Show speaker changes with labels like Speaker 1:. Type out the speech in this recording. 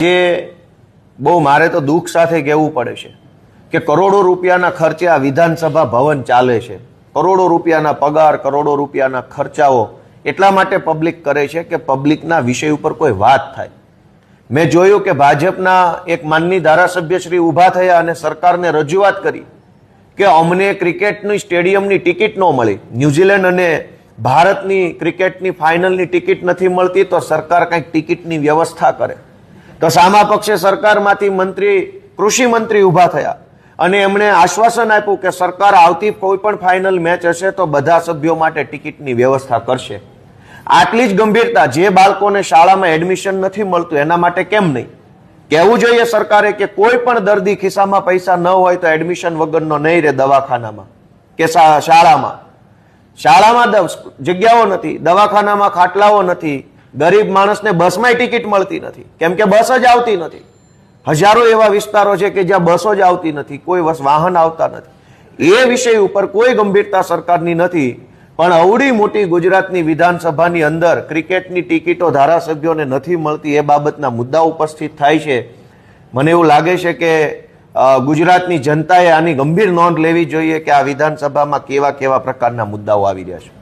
Speaker 1: જે બહુ મારે તો દુઃખ સાથે કહેવું પડે છે કે કરોડો રૂપિયાના ખર્ચે આ વિધાનસભા ભવન ચાલે છે. કરોડો રૂપિયાના પગાર, કરોડો રૂપિયાના ખર્ચાઓ એટલા માટે પબ્લિક કરે છે કે પબ્લિકના વિષય ઉપર કોઈ વાત થાય. મેં જોયું કે ભાજપના એક માનની ધારાસભ્ય શ્રી ઊભા થયા અને સરકારને રજૂઆત કરી કે અમને ક્રિકેટની સ્ટેડિયમની ટિકિટ ન મળી, ન્યુઝીલેન્ડ અને ભારતની ક્રિકેટની ફાઇનલની ટિકિટ નથી મળતી, તો સરકાર કંઈક ટિકિટની વ્યવસ્થા કરે. તો સામા પક્ષે સરકારમાંથી મંત્રી, કૃષિ મંત્રી ઊભા થયા અને એમણે આશ્વાસન આપ્યું કે સરકાર આવતી કોઈ પણ ફાઇનલ મેચ હશે તો બધા સભ્યો માટે ટિકિટની વ્યવસ્થા કરશે. આટલી જ ગંભીરતા, જે બાળકોને શાળામાં એડમિશન નથી મળતું એના માટે કેમ નહીં? કહેવું જોઈએ સરકારે કે કોઈ પણ દર્દી ખિસ્સામાં પૈસા ન હોય તો એડમિશન વગરનો નહીં રહે દવાખાનામાં કે શાળામાં. શાળામાં જગ્યાઓ નથી, દવાખાનામાં ખાટલાઓ નથી, ગરીબ માણસને બસમાં ટિકિટ મળતી નથી કેમ કે બસ જ આવતી નથી. હજારો એવા વિસ્તારો છે કે જ્યાં બસો જ આવતી નથી, કોઈ વાહન આવતા નથી. એ વિષય ઉપર કોઈ ગંભીરતા સરકારની નથી. પણ અવડી મોટી ગુજરાતની વિધાનસભાની અંદર ક્રિકેટની ટિકિટો ધારાસભ્યોને નથી મળતી એ બાબતના મુદ્દા ઉપસ્થિત થાય છે. મને એવું લાગે છે કે ગુજરાતની જનતાએ આની ગંભીર નોંધ લેવી જોઈએ કે આ વિધાનસભામાં કેવા કેવા પ્રકારના મુદ્દાઓ આવી રહ્યા છે.